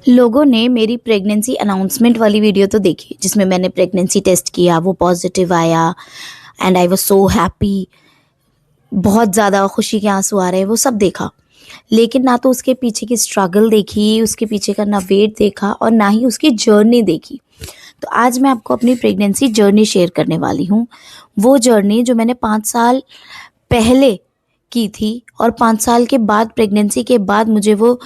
लोगों ने मेरी प्रेगनेंसी अनाउंसमेंट वाली वीडियो तो देखी जिसमें मैंने प्रेगनेंसी टेस्ट किया, वो पॉजिटिव आया and I was so happy. बहुत ज़्यादा खुशी के आंसू आ रहे हैं, वो सब देखा। लेकिन ना तो उसके पीछे की स्ट्रगल देखी, उसके पीछे का ना वेट देखा और ना ही उसकी जर्नी देखी। तो आज मैं आपको अपनी प्रेगनेंसी जर्नी शेयर करने वाली हूँ। वो जर्नी जो मैंने 5 साल पहले की थी और 5 साल के बाद, प्रेगनेंसी के बाद मुझे वो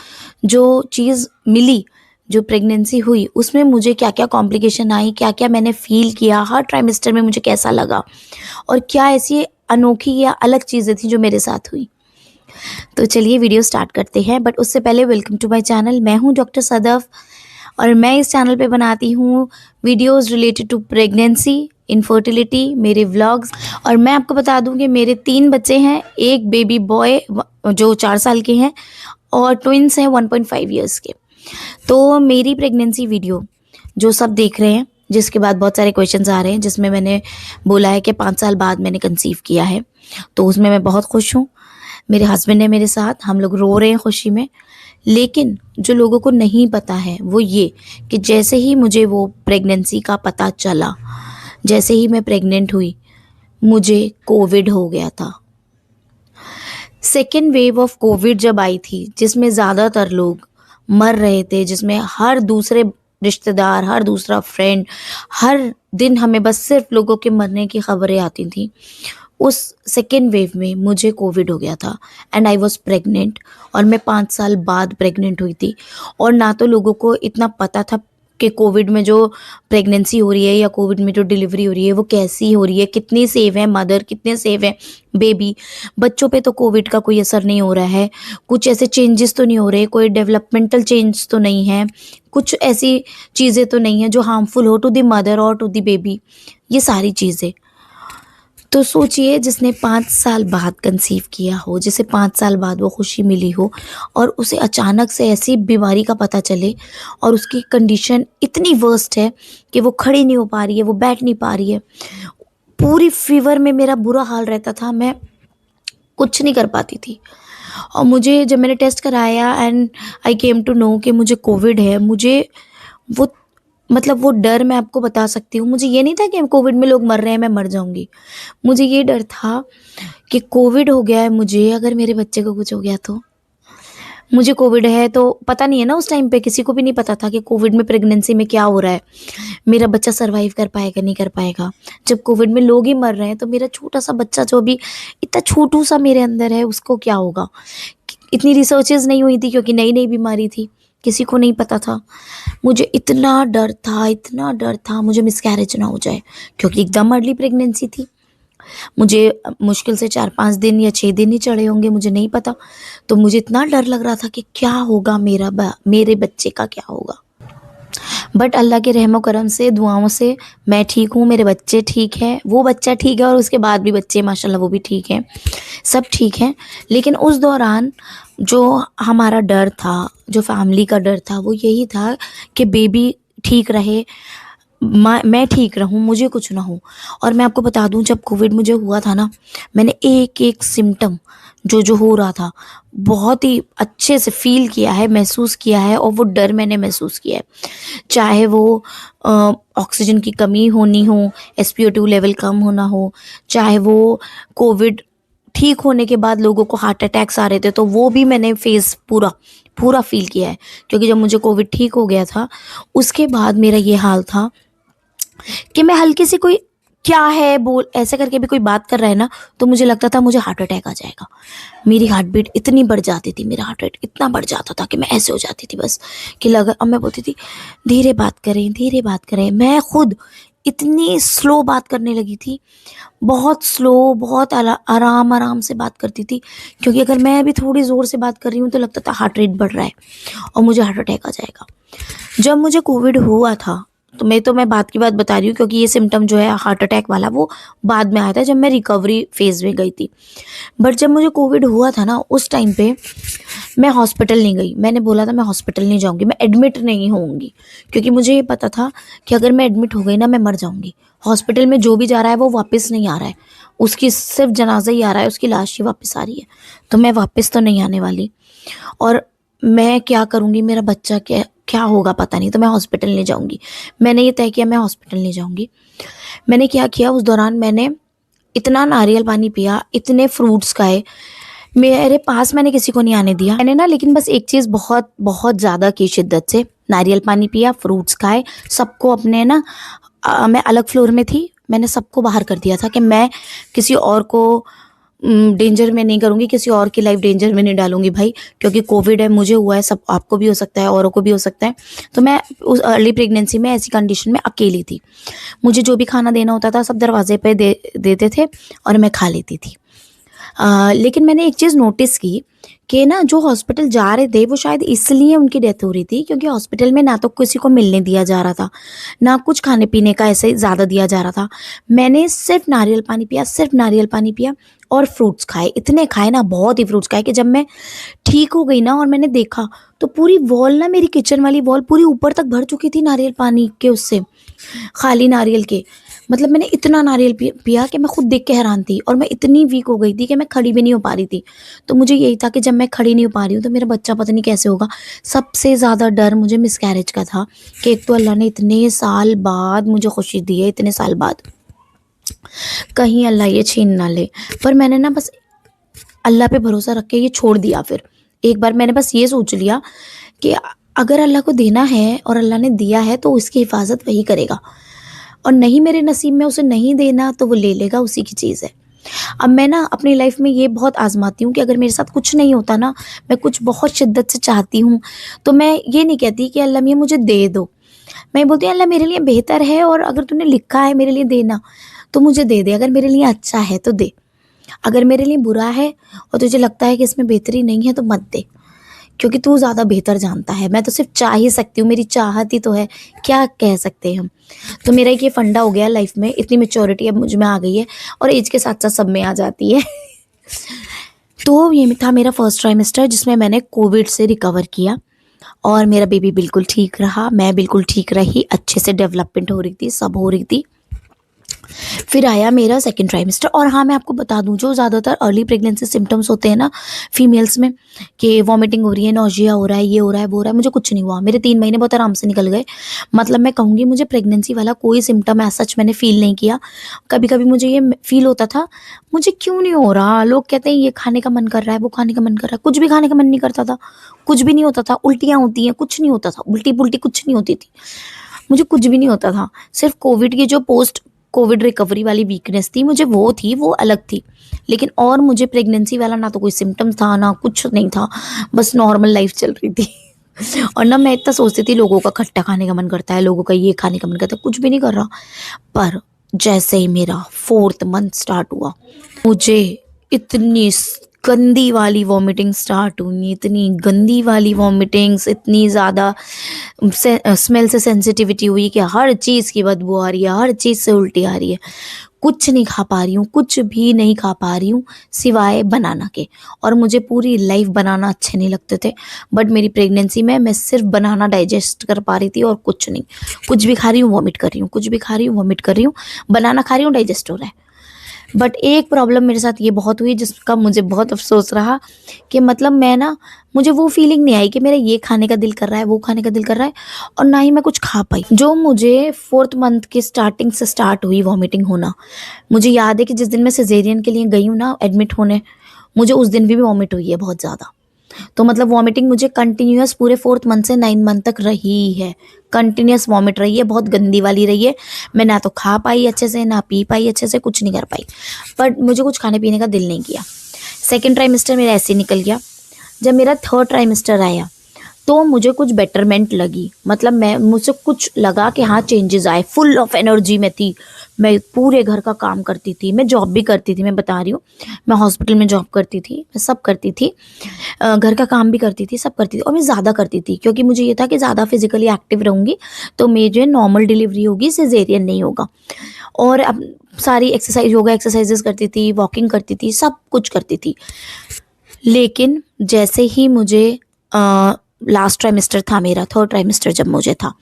जो चीज़ मिली, जो प्रेगनेंसी हुई, उसमें मुझे क्या क्या कॉम्प्लिकेशन आई, क्या क्या मैंने फील किया, हर ट्राइमेस्टर में मुझे कैसा लगा और क्या ऐसी अनोखी या अलग चीज़ें थी जो मेरे साथ हुई। तो चलिए वीडियो स्टार्ट करते हैं। बट उससे पहले वेलकम टू माय चैनल। मैं हूँ डॉक्टर सदफ और मैं इस चैनल पे बनाती हूँ videos related to pregnancy, infertility, मेरे व्लॉग्स। और मैं आपको बता दूँ कि मेरे 3 बच्चे हैं, एक बेबी बॉय जो 4 साल के हैं और ट्विंस हैं 1.5 ईयर्स के। तो मेरी प्रेगनेंसी वीडियो जो सब देख रहे हैं, जिसके बाद बहुत सारे क्वेश्चंस आ रहे हैं, जिसमें मैंने बोला है कि 5 साल बाद मैंने कंसीव किया है, तो उसमें मैं बहुत खुश हूँ। मेरे हस्बैंड है मेरे साथ, हम लोग रो रहे हैं खुशी में। लेकिन जो लोगों को नहीं पता है वो ये कि जैसे ही मुझे वो प्रेगनेंसी का पता चला, जैसे ही मैं प्रेग्नेंट हुई, मुझे कोविड हो गया था। सेकेंड वेव ऑफ कोविड जब आई थी, जिसमें ज़्यादातर लोग मर रहे थे, जिसमें हर दूसरे रिश्तेदार, हर दूसरा फ्रेंड, हर दिन हमें बस सिर्फ लोगों के मरने की खबरें आती थी। उस सेकेंड वेव में मुझे कोविड हो गया था एंड आई वॉज प्रेग्नेंट। और मैं 5 साल बाद प्रेग्नेंट हुई थी। और ना तो लोगों को इतना पता था कि कोविड में जो प्रेगनेंसी हो रही है या कोविड में जो डिलीवरी हो रही है वो कैसी हो रही है, कितनी सेफ है मदर, कितने सेफ है बेबी। बच्चों पे तो कोविड का कोई असर नहीं हो रहा है, कुछ ऐसे चेंजेस तो नहीं हो रहे, कोई डेवलपमेंटल चेंज तो नहीं है, कुछ ऐसी चीज़ें तो नहीं है जो हार्मफुल हो टू द मदर और टू द बेबी, ये सारी चीज़ें। तो सोचिए, जिसने 5 साल बाद कंसीव किया हो, जिसे 5 साल बाद वो खुशी मिली हो और उसे अचानक से ऐसी बीमारी का पता चले और उसकी कंडीशन इतनी वर्स्ट है कि वो खड़ी नहीं हो पा रही है, वो बैठ नहीं पा रही है। पूरी फीवर में मेरा बुरा हाल रहता था, मैं कुछ नहीं कर पाती थी। और मुझे जब मैंने टेस्ट कराया and I came to know कि मुझे कोविड है, मुझे वो मतलब वो डर मैं आपको बता सकती हूँ। मुझे ये नहीं था कि कोविड में लोग मर रहे हैं, मैं मर जाऊंगी। मुझे ये डर था कि कोविड हो गया है मुझे, अगर मेरे बच्चे को कुछ हो गया तो। मुझे कोविड है तो पता नहीं है ना, उस टाइम पे किसी को भी नहीं पता था कि कोविड में प्रेगनेंसी में क्या हो रहा है, मेरा बच्चा सरवाइव कर पाएगा नहीं कर पाएगा। जब कोविड में लोग ही मर रहे हैं तो मेरा छोटा सा बच्चा जो भी इतना छोटू सा मेरे अंदर है, उसको क्या होगा। इतनी रिसर्चेज नहीं हुई थी क्योंकि नई नई बीमारी थी, किसी को नहीं पता था। मुझे इतना डर था, इतना डर था मुझे मिसकैरेज ना हो जाए, क्योंकि एकदम अर्ली प्रेगनेंसी थी। मुझे मुश्किल से 4-5 दिन या 6 दिन ही चढ़े होंगे, मुझे नहीं पता। तो मुझे इतना डर लग रहा था कि क्या होगा, मेरे बच्चे का क्या होगा। बट अल्लाह के रहमो करम से, दुआओं से मैं ठीक हूँ, मेरे बच्चे ठीक हैं, वो बच्चा ठीक है और उसके बाद भी बच्चे माशाल्लाह वो भी ठीक हैं, सब ठीक हैं। लेकिन उस दौरान जो हमारा डर था, जो फैमिली का डर था, वो यही था कि बेबी ठीक रहे, मैं ठीक रहूँ, मुझे कुछ ना हो। और मैं आपको बता दूँ, जब कोविड मुझे हुआ था ना, मैंने एक एक सिम्टम जो जो हो रहा था बहुत ही अच्छे से फील किया है, महसूस किया है, और वो डर मैंने महसूस किया है। चाहे वो ऑक्सीजन की कमी होनी हो, SpO2 लेवल कम होना हो, चाहे वो कोविड ठीक होने के बाद लोगों को हार्ट अटैक्स आ रहे थे, तो वो भी मैंने फेस पूरा पूरा फील किया है। क्योंकि जब मुझे कोविड ठीक हो गया था, उसके बाद मेरा ये हाल था कि मैं हल्की सी कोई क्या है बोल ऐसे करके भी कोई बात कर रहा है ना, तो मुझे लगता था मुझे हार्ट अटैक आ जाएगा। मेरी हार्ट बीट इतनी बढ़ जाती थी, मेरा हार्ट रेट इतना बढ़ जाता था कि मैं ऐसे हो जाती थी बस, कि लगा। अब मैं बोलती थी धीरे बात करें, धीरे बात करें। मैं खुद इतनी स्लो बात करने लगी थी, बहुत स्लो, बहुत आराम आराम से बात करती थी। क्योंकि अगर मैं अभी थोड़ी ज़ोर से बात कर रही हूँ तो लगता था हार्ट रेट बढ़ रहा है और मुझे हार्ट अटैक आ जाएगा। जब मुझे कोविड हुआ था, तो मैं बात की बात बता रही हूँ, क्योंकि ये सिम्टम जो है हार्ट अटैक वाला वो बाद में आया था, जब मैं रिकवरी फेज में गई थी। बट जब मुझे कोविड हुआ था ना, उस टाइम पे मैं हॉस्पिटल नहीं गई। मैंने बोला था मैं हॉस्पिटल नहीं जाऊंगी, मैं एडमिट नहीं होऊंगी, क्योंकि मुझे ये पता था कि अगर मैं एडमिट हो गई ना, मैं मर जाऊंगी। हॉस्पिटल में जो भी जा रहा है वो वापस नहीं आ रहा है, उसकी सिर्फ जनाजा ही आ रहा है, उसकी लाश ही वापस आ रही है, तो मैं वापस तो नहीं आने वाली। और मैं क्या करूँगी, मेरा बच्चा क्या क्या होगा पता नहीं, तो मैं हॉस्पिटल नहीं जाऊँगी। मैंने ये तय किया मैं हॉस्पिटल नहीं जाऊँगी। मैंने क्या किया उस दौरान, मैंने इतना नारियल पानी पिया, इतने फ्रूट्स खाए, मेरे पास मैंने किसी को नहीं आने दिया। मैंने ना लेकिन बस एक चीज़ बहुत बहुत ज़्यादा की शिद्दत से, नारियल पानी पिया, फ्रूट्स खाए, सबको अपने ना मैं अलग फ्लोर में थी, मैंने सबको बाहर कर दिया था कि मैं किसी और को डेंजर में नहीं करूँगी, किसी और की लाइफ डेंजर में नहीं डालूँगी भाई, क्योंकि कोविड है, मुझे हुआ है, सब आपको भी हो सकता है, औरों को भी हो सकता है। तो मैं उस अर्ली प्रेगनेंसी में ऐसी कंडीशन में अकेली थी। मुझे जो भी खाना देना होता था सब दरवाजे पे देते थे और मैं खा लेती थी। लेकिन मैंने एक चीज़ नोटिस की कि ना जो हॉस्पिटल जा रहे थे वो शायद इसलिए उनकी डेथ हो रही थी क्योंकि हॉस्पिटल में ना तो किसी को मिलने दिया जा रहा था, ना कुछ खाने पीने का ऐसे ज़्यादा दिया जा रहा था। मैंने सिर्फ नारियल पानी पिया, सिर्फ नारियल पानी पिया और फ्रूट्स खाए, इतने खाए ना, बहुत ही फ्रूट्स खाए कि जब मैं ठीक हो गई ना और मैंने देखा तो पूरी वॉल ना, मेरी किचन वाली वॉल पूरी ऊपर तक भर चुकी थी नारियल पानी के, उससे खाली नारियल के। मतलब मैंने इतना नारियल पिया कि मैं खुद देख के हैरान थी और मैं इतनी वीक हो गई थी कि मैं खड़ी भी नहीं हो पा रही थी। तो मुझे यही था कि जब मैं खड़ी नहीं हो पा रही हूँ तो मेरा बच्चा पता नहीं कैसे होगा। सबसे ज़्यादा डर मुझे मिसकैरेज का था कि एक तो अल्लाह ने इतने साल बाद मुझे खुशी दी है, इतने साल बाद, कहीं अल्लाह ये छीन ना ले। पर मैंने ना बस अल्लाह पे भरोसा रख के ये छोड़ दिया। फिर एक बार मैंने बस ये सोच लिया कि अगर अल्लाह को देना है और अल्लाह ने दिया है तो उसकी हिफाजत वही करेगा, और नहीं मेरे नसीब में उसे नहीं देना तो वो ले लेगा, उसी की चीज़ है। अब मैं ना अपनी लाइफ में ये बहुत आजमाती हूँ कि अगर मेरे साथ कुछ नहीं होता ना, मैं कुछ बहुत शिद्दत से चाहती हूँ, तो मैं ये नहीं कहती कि अल्लाह मियाँ मुझे दे दो, मैं बोलती हूँ अल्लाह मेरे लिए बेहतर है और अगर तूने लिखा है मेरे लिए देना तो मुझे दे दे, अगर मेरे लिए अच्छा है तो दे, अगर मेरे लिए बुरा है और तुझे लगता है कि इसमें बेहतरी नहीं है तो मत दे, क्योंकि तू ज़्यादा बेहतर जानता है। मैं तो सिर्फ चाह ही सकती हूँ, मेरी चाहत ही तो है, क्या कह सकते हैं हम। तो मेरा एक ये फंडा हो गया लाइफ में, इतनी मेच्योरिटी अब मुझ में आ गई है और एज के साथ साथ सब में आ जाती है। तो ये था मेरा फर्स्ट ट्राइमेस्टर जिसमें मैंने कोविड से रिकवर किया और मेरा बेबी बिल्कुल ठीक रहा, मैं बिल्कुल ठीक रही, अच्छे से डेवलपमेंट हो रही थी, सब हो रही थी। फिर आया मेरा सेकंड ट्राइमेस्टर। और हाँ, मैं आपको बता दूं, जो ज़्यादातर अर्ली प्रेगनेंसी सिम्टम्स होते हैं ना फीमेल्स में, कि वॉमिटिंग हो रही है, नौजिया हो रहा है, ये हो रहा है, वो हो रहा है, मुझे कुछ नहीं हुआ। मेरे 3 महीने बहुत आराम से निकल गए। मतलब मैं कहूँगी मुझे प्रेगनेंसी वाला कोई सिम्टम ऐसा सच मैंने फील नहीं किया। कभी कभी मुझे ये फील होता था मुझे क्यों नहीं हो रहा, लोग कहते हैं ये खाने का मन कर रहा है, वो खाने का मन कर रहा है, कुछ भी खाने का मन नहीं करता था, कुछ भी नहीं होता था, उल्टियाँ होती हैं, कुछ नहीं होता था, उल्टी पुल्टी कुछ नहीं होती थी, मुझे कुछ भी नहीं होता था। सिर्फ कोविड की जो पोस्ट कोविड रिकवरी वाली वीकनेस थी मुझे, वो थी, वो अलग थी। लेकिन और मुझे प्रेगनेंसी वाला ना तो कोई सिम्टम्स था, ना कुछ नहीं था, बस नॉर्मल लाइफ चल रही थी। और ना मैं इतना सोचती थी लोगों का खट्टा खाने का मन करता है, लोगों का ये खाने का मन करता है, कुछ भी नहीं कर रहा। पर जैसे ही मेरा 4th मंथ स्टार्ट हुआ, मुझे इतनी गंदी वाली वॉमिटिंग स्टार्ट हुई, इतनी गंदी वाली वॉमिटिंग्स, इतनी ज़्यादा स्मेल से सेंसिटिविटी हुई कि हर चीज़ की बदबू आ रही है, हर चीज़ से उल्टी आ रही है, कुछ नहीं खा पा रही हूँ, कुछ भी नहीं खा पा रही हूँ सिवाय बनाना के। और मुझे पूरी लाइफ बनाना अच्छे नहीं लगते थे, बट मेरी प्रेगनेंसी में मैं सिर्फ बनाना डाइजेस्ट कर पा रही थी और कुछ नहीं। कुछ भी खा रही हूँ वॉमिट कर रही हूँ, कुछ भी खा रही हूँ वॉमिट कर रही हूँ, बनाना खा रही हूँ डाइजेस्ट हो रहा है। बट एक प्रॉब्लम मेरे साथ ये बहुत हुई जिसका मुझे बहुत अफसोस रहा कि मतलब मैं ना, मुझे वो फीलिंग नहीं आई कि मेरा ये खाने का दिल कर रहा है, वो खाने का दिल कर रहा है, और ना ही मैं कुछ खा पाई। जो मुझे 4th मंथ के स्टार्टिंग से स्टार्ट हुई वॉमिटिंग होना, मुझे याद है कि जिस दिन मैं सिजेरियन के लिए गई हूँ ना एडमिट होने, मुझे उस दिन भी वॉमिट हुई है बहुत ज़्यादा। तो मतलब वॉमिटिंग मुझे कंटिन्यूअस पूरे 4th मंथ से 9 मंथ तक रही है, कंटिन्यूअस वॉमिट रही है, बहुत गंदी वाली रही है। मैं ना तो खा पाई अच्छे से, ना पी पाई अच्छे से, कुछ नहीं कर पाई, बट मुझे कुछ खाने पीने का दिल नहीं किया। सेकेंड ट्राइमेस्टर मेरा ऐसे ही निकल गया। जब मेरा 3rd ट्राइमेस्टर आया तो मुझे कुछ बेटरमेंट लगी, मतलब मैं, मुझे कुछ लगा कि हाँ चेंजेस आए, फुल ऑफ एनर्जी में थी, मैं पूरे घर का काम करती थी, मैं जॉब भी करती थी, मैं बता रही हूँ, मैं हॉस्पिटल में जॉब करती थी, मैं सब करती थी, घर का काम भी करती थी, सब करती थी, और मैं ज़्यादा करती थी क्योंकि मुझे ये था कि ज़्यादा फिजिकली एक्टिव रहूँगी तो मेरे नॉर्मल डिलीवरी होगी, सिजेरियन नहीं होगा। और अब सारी एक्सरसाइज, योगा एक्सरसाइजेस करती थी, वॉकिंग करती थी, सब कुछ करती थी। लेकिन जैसे ही मुझे लास्ट ट्राइमेस्टर था मेरा, 3rd ट्राइमेस्टर जब मुझे था,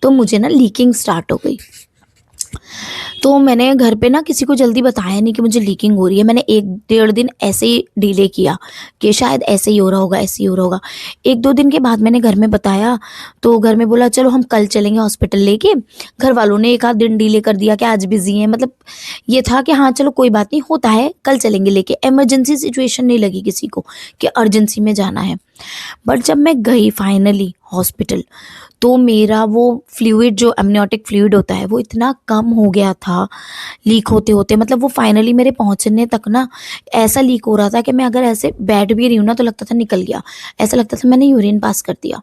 तो मुझे ना लीकिंग स्टार्ट हो गई। तो मैंने घर पे ना किसी को जल्दी बताया नहीं कि मुझे लीकिंग हो रही है। मैंने 1 डेढ़ दिन ऐसे ही डिले किया कि शायद ऐसे ही हो रहा होगा, ऐसे ही हो रहा होगा। 1-2 दिन के बाद मैंने घर में बताया, तो घर में बोला चलो हम कल चलेंगे हॉस्पिटल लेके। घर वालों ने 1 आध दिन डिले कर दिया कि आज बिज़ी हैं, मतलब ये था कि हाँ, चलो कोई बात नहीं, होता है, कल चलेंगे लेके। इमरजेंसी सिचुएशन नहीं लगी किसी को कि अर्जेंसी में जाना है। बट जब मैं गई फाइनली हॉस्पिटल, तो मेरा वो फ्लूइड जो एमनियोटिक फ्लूइड होता है वो इतना कम हो गया था लीक होते होते, मतलब वो फाइनली मेरे पहुंचने तक ना ऐसा लीक हो रहा था कि मैं अगर ऐसे बैठ भी रही हूँ ना तो लगता था निकल गया, ऐसा लगता था मैंने यूरिन पास कर दिया,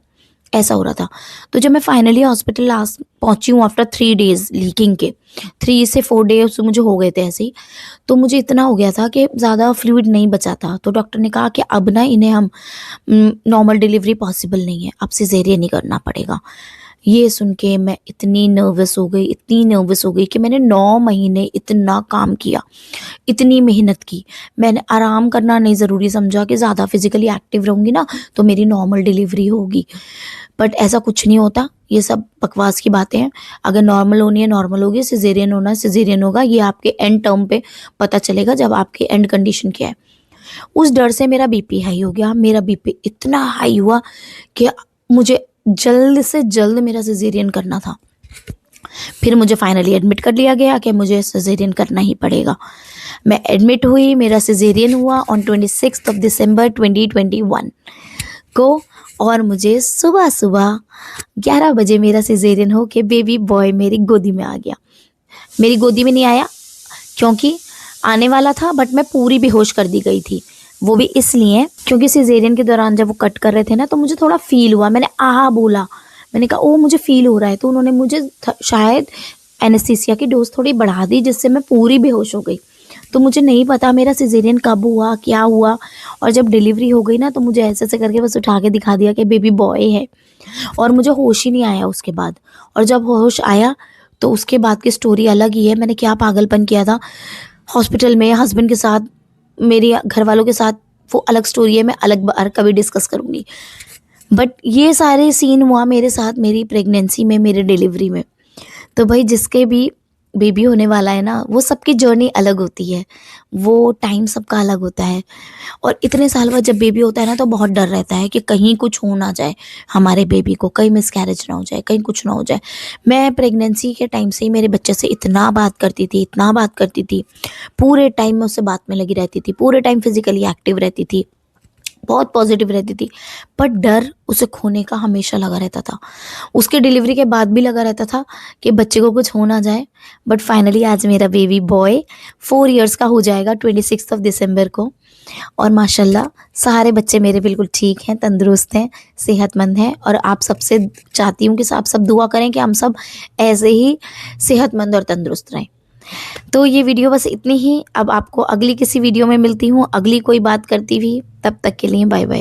ऐसा हो रहा था। तो जब मैं फाइनली हॉस्पिटल लास्ट पहुंची हूँ आफ्टर 3 डेज लीकिंग के, 3 से 4 डेज मुझे हो गए थे ऐसे ही। तो मुझे इतना हो गया था कि ज़्यादा फ्लूइड नहीं बचा था, तो डॉक्टर ने कहा कि अब ना इन्हें हम नॉर्मल डिलीवरी पॉसिबल नहीं है, अब सिजेरियन ही करना पड़ेगा। ये सुन के मैं इतनी नर्वस हो गई, इतनी नर्वस हो गई कि मैंने 9 महीने इतना काम किया, इतनी मेहनत की। मैंने आराम करना नहीं ज़रूरी समझा कि ज़्यादा फिज़िकली एक्टिव रहूँगी ना तो मेरी नॉर्मल डिलीवरी होगी। बट ऐसा कुछ नहीं होता, ये सब बकवास की बातें हैं। अगर नॉर्मल होनी है नॉर्मल होगी, सिज़ेरियन होना है सिज़ेरियन होगा। ये आपके एंड टर्म पे पता चलेगा जब आपकी एंड कंडीशन क्या है। उस डर से मेरा बीपी हाई हो गया। मेरा बीपी इतना हाई हुआ कि मुझे जल्द से जल्द मेरा सिज़ेरियन करना था। फिर मुझे फाइनली एडमिट कर लिया गया कि मुझे सिज़ेरियन करना ही पड़ेगा। मैं एडमिट हुई, मेरा सिज़ेरियन हुआ ऑन 26 दिसंबर 2021 को, और मुझे सुबह-सुबह 11 बजे मेरा सिज़ेरियन हो के बेबी बॉय मेरी गोदी में आ गया। मेरी गोदी में नहीं आया क्योंकि आने वाला था, बट मैं पूरी बेहोश कर दी गई थी। वो भी इसलिए क्योंकि सिज़ेरियन के दौरान जब वो कट कर रहे थे ना तो मुझे थोड़ा फ़ील हुआ। मैंने आहा बोला, मैंने कहा ओह मुझे फ़ील हो रहा है, तो उन्होंने मुझे शायद एनेस्थीसिया की डोज़ थोड़ी बढ़ा दी जिससे मैं पूरी बेहोश हो गई। तो मुझे नहीं पता मेरा सिज़ेरियन कब हुआ, क्या हुआ, और जब डिलीवरी हो गई ना तो मुझे ऐसे-ऐसे करके बस उठा के दिखा दिया कि बेबी बॉय है, और मुझे होश ही नहीं आया उसके बाद। और जब होश आया तो उसके बाद की स्टोरी अलग ही है। मैंने क्या पागलपन किया था हॉस्पिटल में हस्बैंड के साथ, मेरे घर वालों के साथ, वो अलग स्टोरी है, मैं अलग बार कभी डिस्कस करूँगी। बट ये सारे सीन हुआ मेरे साथ मेरी प्रेगनेंसी में, मेरे डिलीवरी में। तो भाई जिसके भी बेबी होने वाला है ना, वो सबकी जर्नी अलग होती है, वो टाइम सबका अलग होता है। और इतने साल बाद जब बेबी होता है ना तो बहुत डर रहता है कि कहीं कुछ हो ना जाए हमारे बेबी को, कहीं मिसकैरेज ना हो जाए, कहीं कुछ ना हो जाए। मैं प्रेगनेंसी के टाइम से ही मेरे बच्चे से इतना बात करती थी, इतना बात करती थी, पूरे टाइम मैं उससे बात में लगी रहती थी, पूरे टाइम फिजिकली एक्टिव रहती थी, बहुत पॉजिटिव रहती थी। पर डर उसे खोने का हमेशा लगा रहता था। उसके डिलीवरी के बाद भी लगा रहता था कि बच्चे को कुछ हो ना जाए। बट फाइनली आज मेरा बेबी बॉय 4 इयर्स का हो जाएगा 26 दिसंबर को, और माशाल्लाह सारे बच्चे मेरे बिल्कुल ठीक हैं, तंदुरुस्त हैं, सेहतमंद हैं। और आप सबसे चाहती हूँ कि आप सब दुआ करें कि हम सब ऐसे ही सेहतमंद और तंदुरुस्त रहें। तो ये वीडियो बस इतनी ही। अब आपको अगली किसी वीडियो में मिलती हूँ, अगली कोई बात करती हुई। तब तक के लिए बाय बाय।